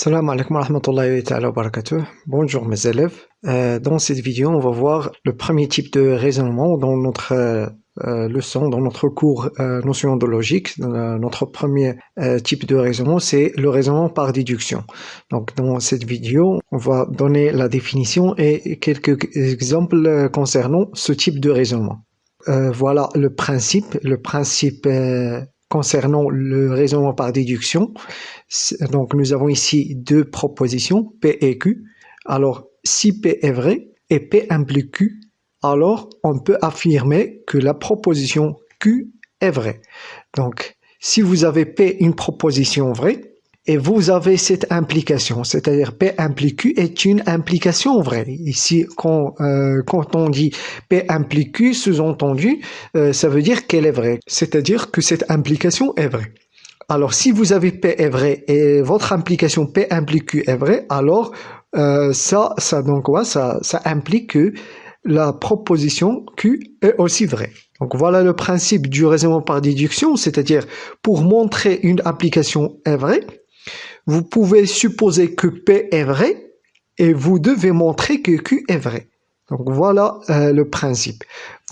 Salam alaikum wa rahmatullahi wa barakatuh. Bonjour mes élèves. Dans cette vidéo, on va voir le premier type de raisonnement dans notre leçon, dans notre cours notion de logique. Notre premier type de raisonnement, c'est le raisonnement par déduction. Donc dans cette vidéo, on va donner la définition et quelques exemples concernant ce type de raisonnement. Voilà le principe. Concernant le raisonnement par déduction, donc nous avons ici deux propositions, P et Q. Alors, si P est vrai et P implique Q, alors on peut affirmer que la proposition Q est vraie. Donc, si vous avez P une proposition vraie, et vous avez cette implication, c'est-à-dire P implique Q est une implication vraie. Ici, quand on dit P implique Q, sous-entendu, ça veut dire qu'elle est vraie. C'est-à-dire que cette implication est vraie. Alors, si vous avez P est vrai et votre implication P implique Q est vraie, alors ça implique que la proposition Q est aussi vraie. Donc voilà le principe du raisonnement par déduction, c'est-à-dire pour montrer une application est vraie, vous pouvez supposer que P est vrai et vous devez montrer que Q est vrai. Donc voilà le principe.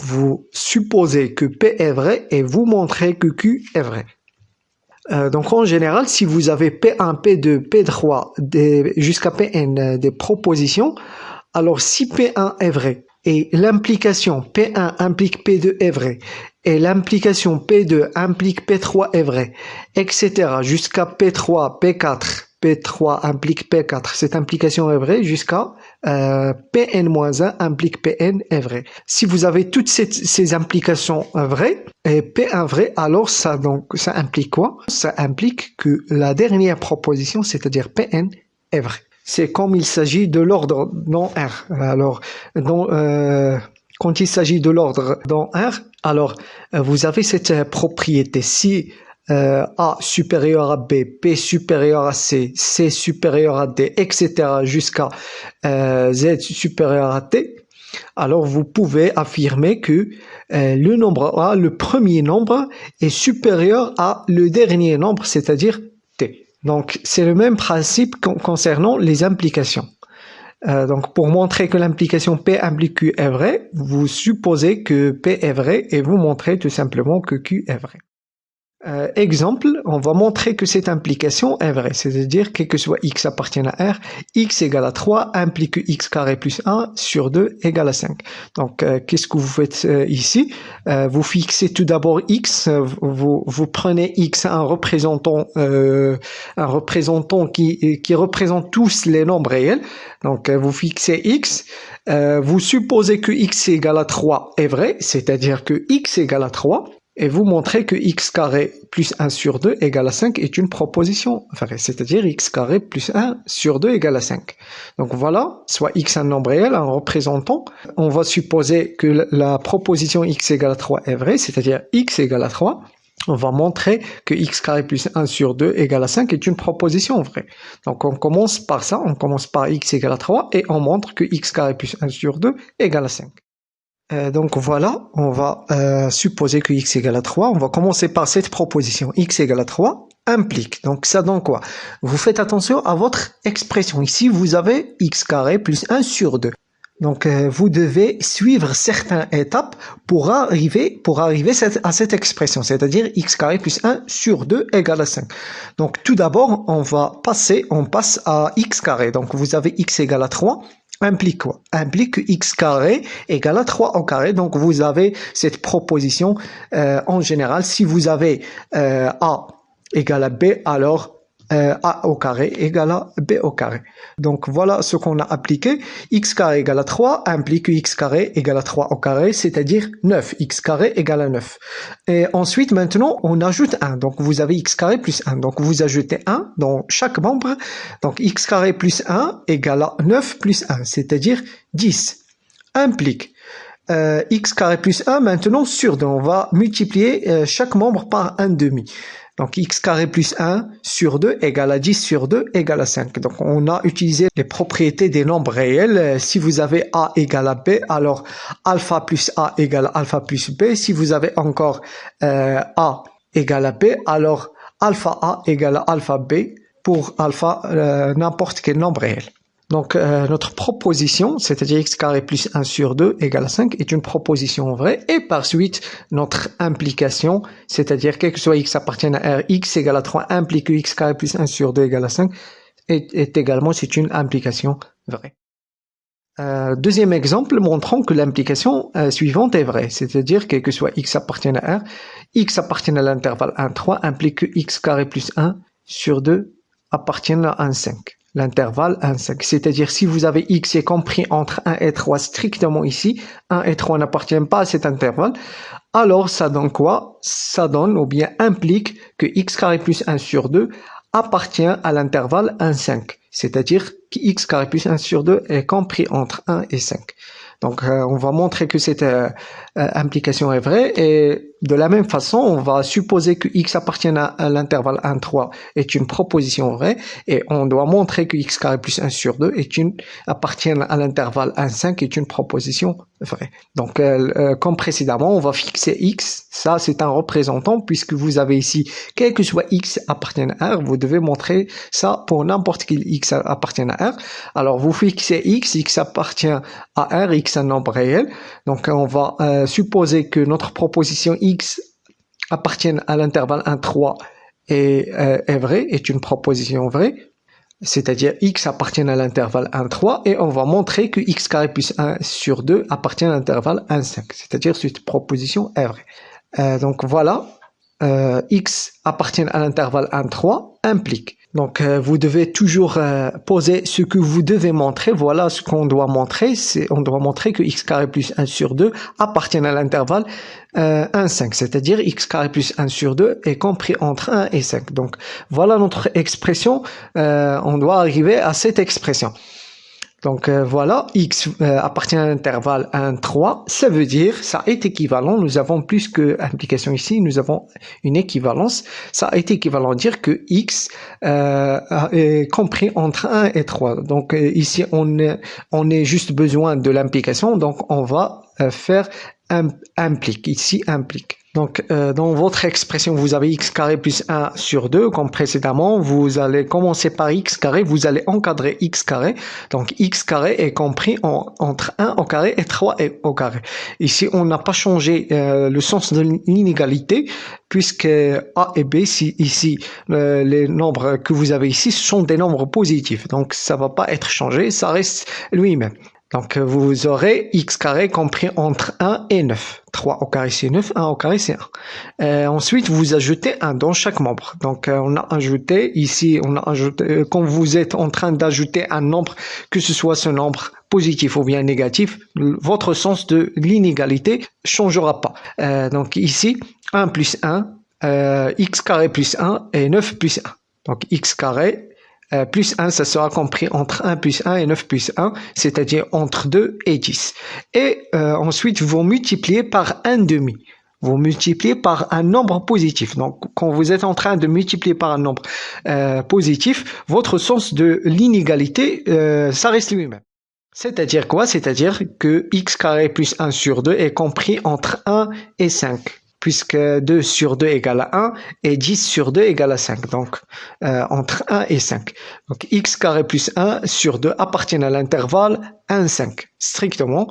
Vous supposez que P est vrai et vous montrez que Q est vrai. Donc en général, si vous avez P1, P2, P3 jusqu'à Pn des propositions, alors si P1 est vrai et l'implication P1 implique P2 est vrai et l'implication P2 implique P3 est vrai, etc. jusqu'à P3, P4, P3 implique P4, cette implication est vraie jusqu'à Pn-1 implique Pn est vrai. Si vous avez toutes ces implications vraies et P1 vrai, alors ça implique quoi? Ça implique que la dernière proposition, c'est-à-dire Pn, est vraie. C'est comme il s'agit de l'ordre dans R. Alors, quand il s'agit de l'ordre dans R, alors vous avez cette propriété. Si A supérieur à B, P supérieur à C, C supérieur à D, etc. jusqu'à Z supérieur à T, alors vous pouvez affirmer que le nombre A, le premier nombre, est supérieur à le dernier nombre, c'est-à-dire T. Donc c'est le même principe concernant les implications. Donc pour montrer que l'implication P implique Q est vraie, vous supposez que P est vrai et vous montrez tout simplement que Q est vrai. Exemple, on va montrer que cette implication est vraie, c'est-à-dire que soit x appartienne à R, x égale à 3 implique que x carré plus 1 sur 2 égale à 5. Donc, qu'est-ce que vous faites ici? Vous fixez tout d'abord x, vous prenez x un représentant qui représente tous les nombres réels. Donc, vous fixez x, vous supposez que x égale à 3 est vrai, c'est-à-dire que x égale à 3. Et vous montrez que x carré plus 1 sur 2 égale à 5 est une proposition vraie, c'est-à-dire x carré plus 1 sur 2 égale à 5. Donc voilà, soit x un nombre réel, un représentant. On va supposer que la proposition x égale à 3 est vraie, c'est-à-dire x égale à 3. On va montrer que x carré plus 1 sur 2 égale à 5 est une proposition vraie. Donc on commence par ça, on commence par x égale à 3 et on montre que x carré plus 1 sur 2 égale à 5. Donc voilà, on va supposer que x égale à 3. On va commencer par cette proposition. X égale à 3 implique. Donc ça donne quoi? Vous faites attention à votre expression. Ici, vous avez x carré plus 1 sur 2. Donc vous devez suivre certaines étapes pour arriver à cette expression, c'est-à-dire x carré plus 1 sur 2 égale à 5. Donc tout d'abord, on passe à x carré. Donc vous avez x égale à 3. Implique quoi? Implique que x carré égale à 3 au carré. Donc vous avez cette proposition en général. Si vous avez A égale à B, alors A au carré égale à B au carré. Donc voilà ce qu'on a appliqué. X carré égale à 3 implique que x carré égale à 3 au carré, c'est-à-dire 9. X carré égale à 9. Et ensuite, maintenant, on ajoute 1. Donc vous avez x carré plus 1. Donc vous ajoutez 1 dans chaque membre. Donc x carré plus 1 égale à 9 plus 1, c'est-à-dire 10. Implique x carré plus 1 maintenant sur 2. On va multiplier chaque membre par 1 demi. Donc x carré plus 1 sur 2 égale à 10 sur 2 égale à 5. Donc on a utilisé les propriétés des nombres réels. Si vous avez A égale à B, alors alpha plus A égale à alpha plus B. Si vous avez encore A égale à B, alors alpha A égale à alpha B pour alpha n'importe quel nombre réel. Donc notre proposition, c'est-à-dire x carré plus 1 sur 2 égale à 5, est une proposition vraie. Et par suite, notre implication, c'est-à-dire quel que soit x appartienne à R, x égale à 3 implique que x carré plus 1 sur 2 égale à 5, est également, c'est une implication vraie. Deuxième exemple, montrons que l'implication suivante est vraie, c'est-à-dire quel que soit x appartienne à R, x appartienne à l'intervalle 1, 3 implique que x carré plus 1 sur 2 appartienne à 1, 5. L'intervalle 1, 5. C'est-à-dire si vous avez x est compris entre 1 et 3 strictement ici, 1 et 3 n'appartiennent pas à cet intervalle, alors ça donne quoi? Ça donne ou bien implique que x carré plus 1 sur 2 appartient à l'intervalle 1, 5. C'est-à-dire que x carré plus 1 sur 2 est compris entre 1 et 5. Donc on va montrer que cette implication est vraie, et de la même façon on va supposer que x appartient à l'intervalle 1, 3 est une proposition vraie, et on doit montrer que x carré plus 1 sur 2 appartient à l'intervalle 1, 5 est une proposition vraie. Donc comme précédemment, on va fixer x, ça c'est un représentant, puisque vous avez ici quel que soit x appartienne à R, vous devez montrer ça pour n'importe quel x appartienne à R. Alors vous fixez x appartient à R, x un nombre réel, donc on va supposer que notre proposition x appartienne à l'intervalle 1, 3 est vraie, est une proposition vraie, c'est-à-dire x appartient à l'intervalle 1, 3, et on va montrer que x carré plus 1 sur 2 appartient à l'intervalle 1, 5, c'est-à-dire cette proposition est vraie. Donc voilà, x appartient à l'intervalle 1, 3 implique. Donc vous devez toujours poser ce que vous devez montrer. Voilà ce qu'on doit montrer. On doit montrer que x carré plus 1 sur 2 appartient à l'intervalle 1, 5. C'est-à-dire x carré plus 1 sur 2 est compris entre 1 et 5. Donc voilà notre expression. On doit arriver à cette expression. Donc voilà, x appartient à l'intervalle 1, 3, ça veut dire, ça est équivalent, nous avons plus que implication ici, nous avons une équivalence, ça est équivalent dire que x est compris entre 1 et 3. Donc ici on est juste besoin de l'implication, donc on va faire implique, ici implique. Donc, dans votre expression, vous avez x carré plus 1 sur 2, comme précédemment. Vous allez commencer par x carré, vous allez encadrer x carré. Donc, x carré est compris entre 1 au carré et 3 au carré. Ici, on n'a pas changé le sens de l'inégalité, puisque a et b, ici, les nombres que vous avez ici, ce sont des nombres positifs. Donc, ça va pas être changé, ça reste lui-même. Donc, vous aurez x carré compris entre 1 et 9. 3 au carré c'est 9, 1 au carré c'est 1. Ensuite, vous ajoutez 1 dans chaque membre. Donc, on a ajouté, ici, on a ajouté, quand vous êtes en train d'ajouter un nombre, que ce soit ce nombre positif ou bien négatif, votre sens de l'inégalité changera pas. Donc, ici, 1 plus 1, x carré plus 1 et 9 plus 1. Donc, x carré plus 1, ça sera compris entre 1 plus 1 et 9 plus 1, c'est-à-dire entre 2 et 10. Et ensuite, vous multipliez par 1 demi. Vous multipliez par un nombre positif. Donc, quand vous êtes en train de multiplier par un nombre positif, votre sens de l'inégalité, ça reste lui-même. C'est-à-dire quoi? C'est-à-dire que x carré plus 1 sur 2 est compris entre 1 et 5. Puisque 2 sur 2 égale à 1 et 10 sur 2 égale à 5. Donc, entre 1 et 5. Donc, x carré plus 1 sur 2 appartient à l'intervalle 1, 5. Strictement,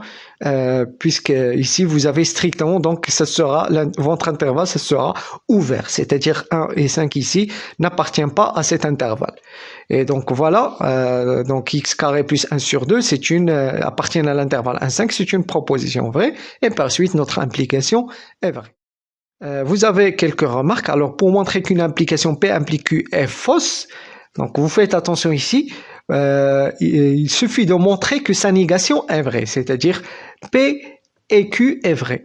puisque ici, vous avez strictement, donc, ça sera, votre intervalle, ça sera ouvert. C'est-à-dire 1 et 5 ici n'appartient pas à cet intervalle. Et donc, voilà, donc, x carré plus 1 sur 2, appartient à l'intervalle 1, 5, c'est une proposition vraie. Et par suite, notre implication est vraie. Vous avez quelques remarques. Alors, pour montrer qu'une implication P implique Q est fausse, donc vous faites attention ici, il suffit de montrer que sa négation est vraie, c'est-à-dire P et Q est vrai.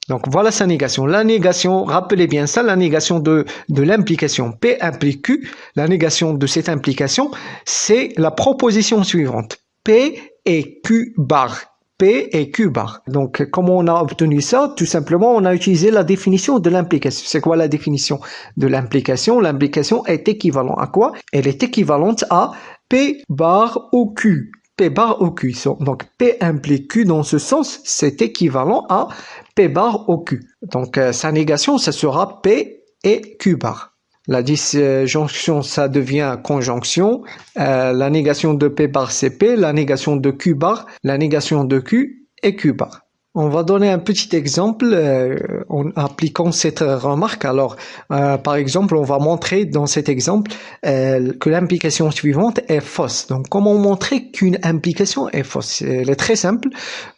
Donc voilà sa négation. La négation, rappelez bien ça, la négation de l'implication P implique Q, la négation de cette implication, c'est la proposition suivante. P et Q bar. P et Q bar. Donc, comment on a obtenu ça? Tout simplement, on a utilisé la définition de l'implication. C'est quoi la définition de l'implication? L'implication est équivalente à quoi? Elle est équivalente à P bar au Q. P bar au Q. Donc, P implique Q dans ce sens, c'est équivalent à P bar au Q. Donc, sa négation, ça sera P et Q bar. La disjonction, ça devient conjonction. La négation de P bar, c'est P. La négation de Q bar, la négation de Q et Q bar. On va donner un petit exemple en appliquant cette remarque. Alors, par exemple, on va montrer dans cet exemple que l'implication suivante est fausse. Donc, comment montrer qu'une implication est fausse? Elle est très simple.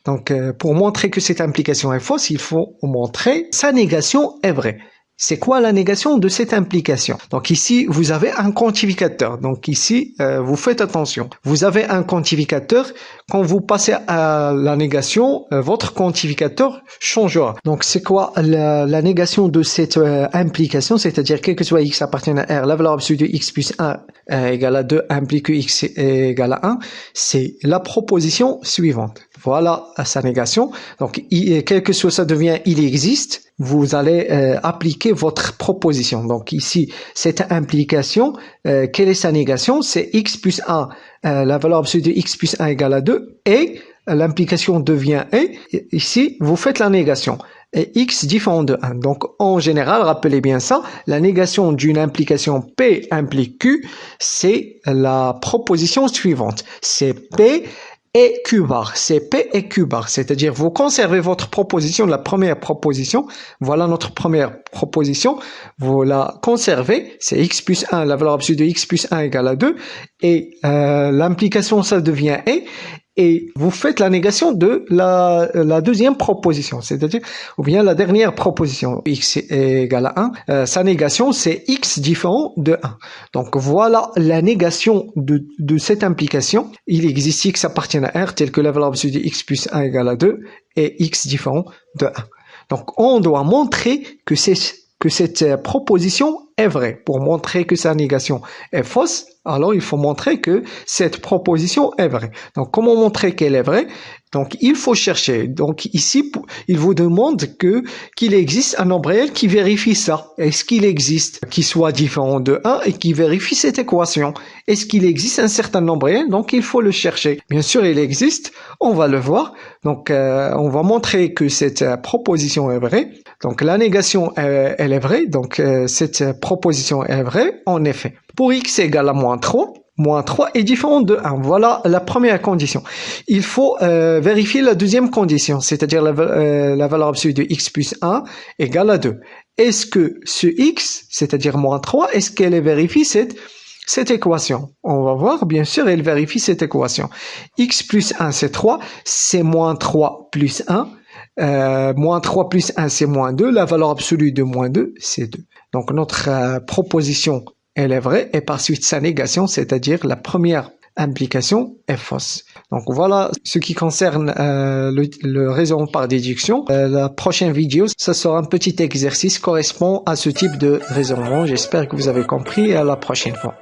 Donc, pour montrer que cette implication est fausse, il faut montrer sa négation est vraie. C'est quoi la négation de cette implication? Donc ici, vous avez un quantificateur. Donc ici, vous faites attention. Vous avez un quantificateur. Quand vous passez à la négation, votre quantificateur changera. Donc c'est quoi la négation de cette implication? C'est-à-dire quel que soit x appartienne à R, la valeur absolue de x plus 1 égale à 2 implique que x est égal à 1. C'est la proposition suivante. Voilà sa négation. Donc quel que soit ça devient il existe. Vous allez appliquer votre proposition. Donc ici, cette implication, quelle est sa négation? C'est x plus 1, la valeur absolue de x plus 1 égale à 2, et l'implication devient et. Ici, vous faites la négation. Et x différent de 1. Donc en général, rappelez bien ça, la négation d'une implication P implique Q, c'est la proposition suivante. C'est P et Q bar, c'est P et Q bar, c'est-à-dire vous conservez votre proposition, la première proposition, voilà notre première proposition, vous la conservez, c'est x plus 1, la valeur absolue de x plus 1 égale à 2, et l'implication ça devient et vous faites la négation de la deuxième proposition, c'est-à-dire, ou bien la dernière proposition, x est égal à 1, sa négation, c'est x différent de 1. Donc, voilà la négation de cette implication. Il existe x appartient à R, tel que la valeur absolue de x plus 1 égale à 2, et x différent de 1. Donc, on doit montrer que cette proposition est vraie. Pour montrer que sa négation est fausse, alors il faut montrer que cette proposition est vraie. Donc, comment montrer qu'elle est vraie? Donc, il faut chercher. Donc, ici, il vous demande qu'il existe un nombre réel qui vérifie ça. Est-ce qu'il existe qui soit différent de 1 et qui vérifie cette équation? Est-ce qu'il existe un certain nombre réel? Donc, il faut le chercher. Bien sûr, il existe. On va le voir. Donc, on va montrer que cette proposition est vraie. Donc, la négation, elle est vraie. Donc, cette proposition est vraie, en effet. Pour x égale à moins 3 est différent de 1. Voilà la première condition. Il faut vérifier la deuxième condition, c'est-à-dire la valeur absolue de x plus 1 égale à 2. Est-ce que ce x, c'est-à-dire moins 3, est-ce qu'elle vérifie cette équation? On va voir, bien sûr, elle vérifie cette équation. X plus 1, c'est 3, c'est moins 3 plus 1. Moins 3 plus 1, c'est moins 2. La valeur absolue de moins 2, c'est 2. Donc, notre proposition, elle est vraie, et par suite sa négation, c'est-à-dire la première implication, est fausse. Donc, voilà ce qui concerne le raisonnement par déduction. La prochaine vidéo, ça sera un petit exercice correspond à ce type de raisonnement. J'espère que vous avez compris, et à la prochaine fois.